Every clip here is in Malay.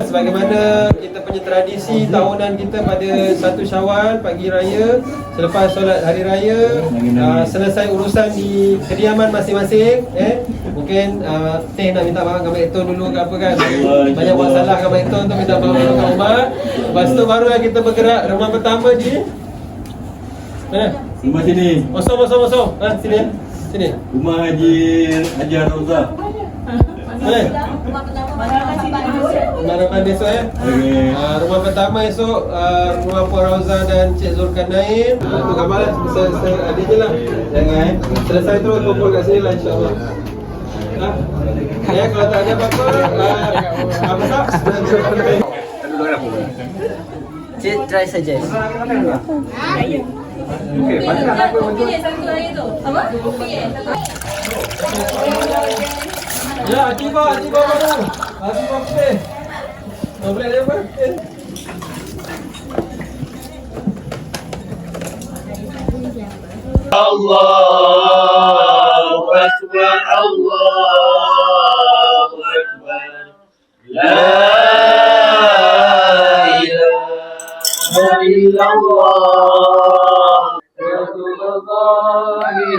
Sebagaimana kita punya tradisi tahunan kita pada 1 Syawal pagi raya, selepas solat hari raya, selesai urusan di kediaman masing-masing, mungkin Teh nak minta maaf dengan Mak Eton dulu ke apa kan. Banyak buat salah dengan Mak Eton tu, minta maaf dengan umat. Lepas tu baru kita bergerak rumah pertama di mana? Rumah sini. Kosong. Sini. Sini. Rumah Haji Rozah. Mana esok rumah pertama esok rumah Puan Rauzah dan Cik Zulkarnain. Tu gambar lah adanya lah. Jangan selesai terus kumpul kat sini lah insyaAllah. Ya, kalau tak ada apa-apa apa tak? Cik try suggest. Okey, pasal apa untuk satu hari tu. Apa? ya, Atiba mana? Atiba okey. Boleh dia apa? Allahu Akbar, Allahu Akbar. La ilaha illallah. Rasulullahi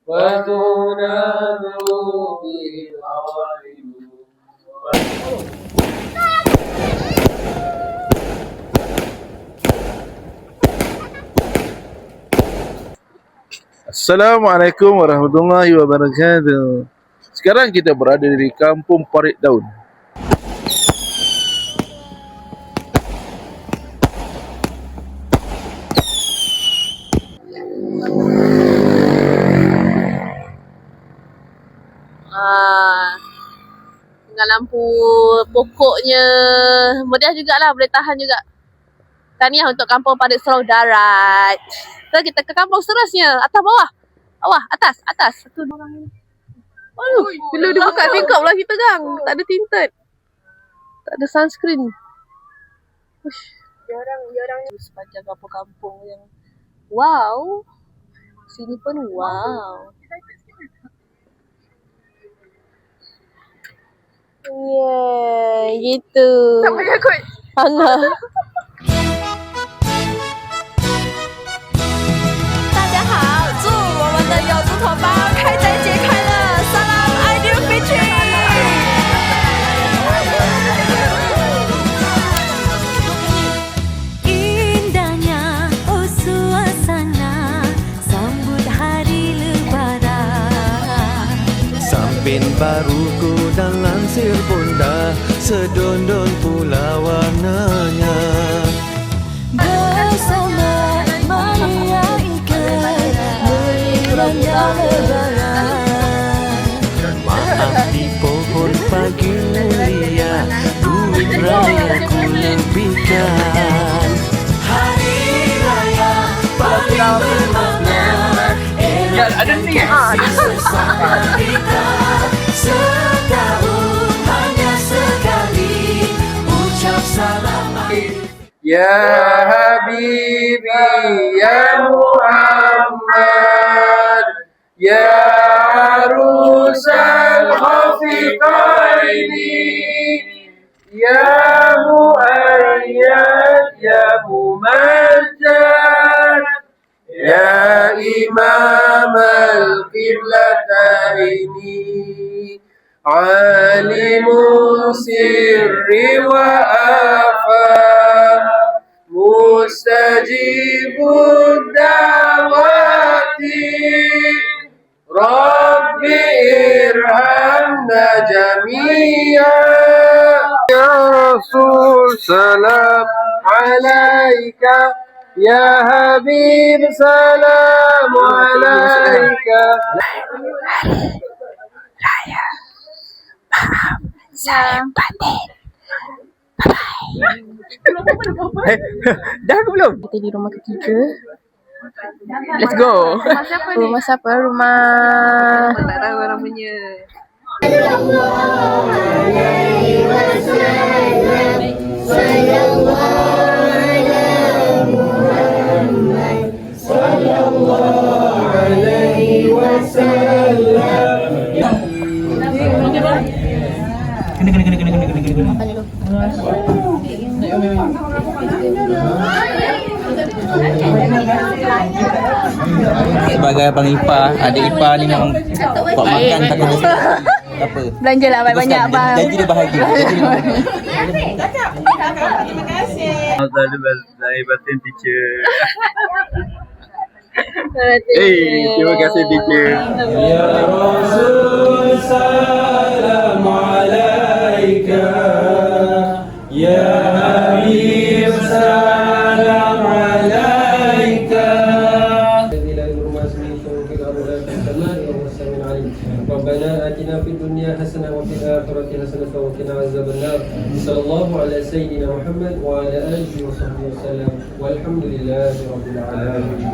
wa tunadu bil Assalamualaikum warahmatullahi wabarakatuh. Sekarang kita berada di Kampung Parit Daun. Dengan lampu pokoknya meriah jugalah, boleh tahan juga. Tahniah untuk Kampung Parit Serong Darat. So kita ke kampung seterusnya. Atas bawah. Bawah, atas. Satu orang ni. Aduh, bila dia buka tingkap lah kita gang. Tak ada tinted. Tak ada sunscreen. Ush. Dia orang ni sepanjang kampung-kampung yang wow. Sini pun wow. Yeah, gitu. Tak payah kot. Alah. 大家好，祝我们的有族同胞开斋节快乐 Salam Aidil Fitri。 Indahnya oh suasana sambut hari lebaran. Sampin baruku dan lansir pun dah sedondon pula warnanya. Bersama merayakan meriahnya lebaran. Maaf di pohon pagi mulia, duit raya ku lebihkan. Hari raya paling bermakna, era bersama kita. Setahun hanya sekali ucap salam. Ya Habibi ya Muhammad ya Arusal Khafiqaini ya Muayyad ya Mumajjad ya Imam al-Qiblataini alimu sirri wa afa mustajibud da'wati Rabbi irhamna jami'a. Ya Rasul salam alaika, ya Habib salam alaika. Raya. Maaf, saya batin. Bye-bye. Dah ke belum? Kita di rumah ketiga. Let's go. Rumah siapa ni? Rumah siapa? Rumah... Tak tahu orang punya. Sallallahu alaihi wasallam. Sebagai abang ipar, adik ipar ni memang buat makan takut dia tak apa. Belanja lah banyak-banyak bang. Janji dia bahagia. Zahir Batin teacher. terima kasih teacher. Ya Rasul salam alaika, Ya Habib salam alaika. ربنا آتنا في الدنيا حسنة وفي الآخرة حسنة وقنا عذاب النار. صلى الله على سيدنا محمد وعلى آله وصحبه وسلم والحمد لله رب العالمين.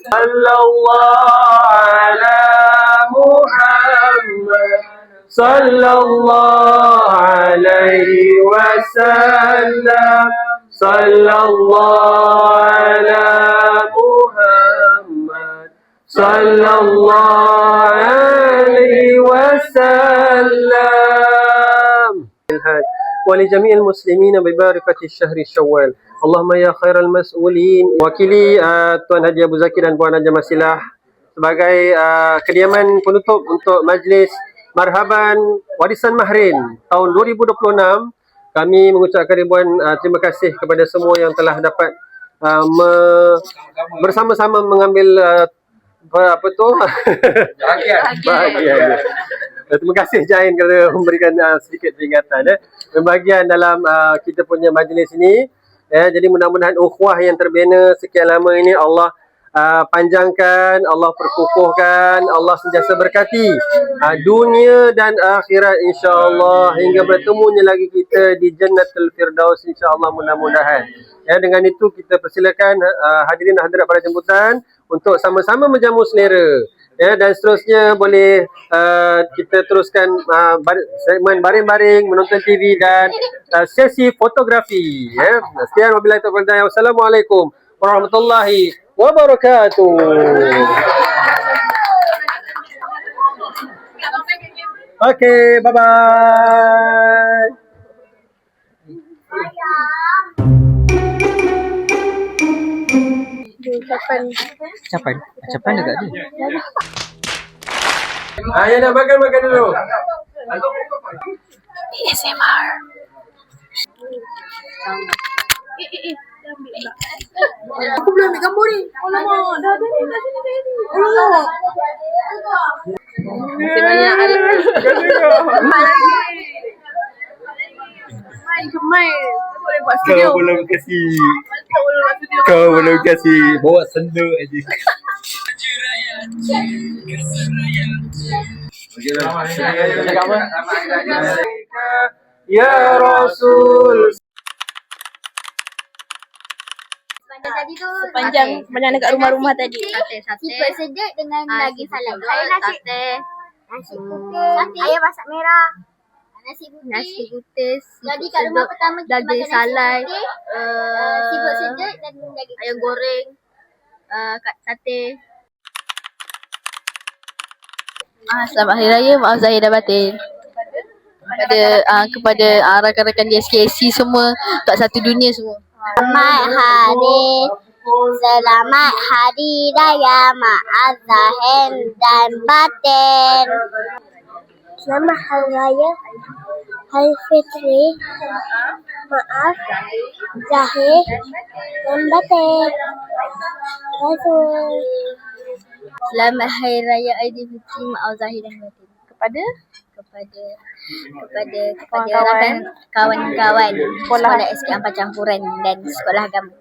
صلى الله على محمد صلى الله عليه وسلم صلى الله على محمد صلى الله عليه وسلم ولجميع المسلمين ببركة الشهر الشوال. اللهم ya khairal mas'ulin. Wakili Tuan Haji Abu Zaki dan Puan Haji Masilah sebagai kediaman penutup untuk majlis Marhaban Warisan Mahrin tahun 2026, kami mengucapkan ribuan terima kasih kepada semua yang telah dapat bersama-sama mengambil bahagian. Terima kasih Jain kerana memberikan sedikit peringatan pembagian dalam kita punya majlis ini. Jadi mudah-mudahan ukhuwah yang terbina sekian lama ini Allah panjangkan, Allah perkukuhkan, Allah sentiasa berkati dunia dan akhirat insya-Allah hingga bertemunya lagi kita di Jannatul Firdaus insya-Allah mudah-mudahan. Dengan itu kita persilakan hadirin hadirat pada jemputan untuk sama-sama menjamu selera. Dan seterusnya boleh kita teruskan segmen baring-baring, menonton TV dan sesi fotografi. Sekian wabillahi taufiq wal hidayah. Wassalamualaikum warahmatullahi wabarakatuh. Okay, bye-bye. Capan dekat dia. Ya nak makan dulu. ASMR. Aku belum ambil gambar ni. Alamak, dah ada ni kat sini tadi. Alamak. Masih banyak ada. Kemai. Boleh buat studio. Kau belum kasih bawa sendok aja. Ya Rasul. Sepanjang mana dekat rumah-rumah tadi. Siput sedap dengan daging salam. Sate. Nasi putih. Ayam masak merah. Nasi putih. Jadi kat rumah pertama kita makan salai. Siput sedap dan daging ayam goreng. Sate. Selamat Hari Raya, maaf Zahir dan Batin. Kepada rakan-rakan di SKSC semua, kat satu dunia semua. Selamat Hari Raya maaf Zahir dan Batin. Selamat Hari Raya Hari Fitri maaf Zahir dan Batin. Selamat Hari Raya Aidilfitri maaf Zahir dan Batin. Kepada rakan kawan-kawan sekolah SK Ampar Campuran dan sekolah agama.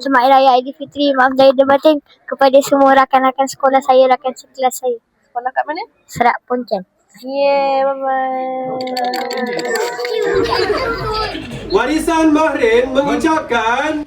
Selamat Hari Raya Aidilfitri maaf Zahir dan Batin kepada semua rakan-rakan sekolah saya, rakan sekelas saya. Sekolah kat mana? Serak Pontian. Bye-bye. Warisan Mahrin mengucapkan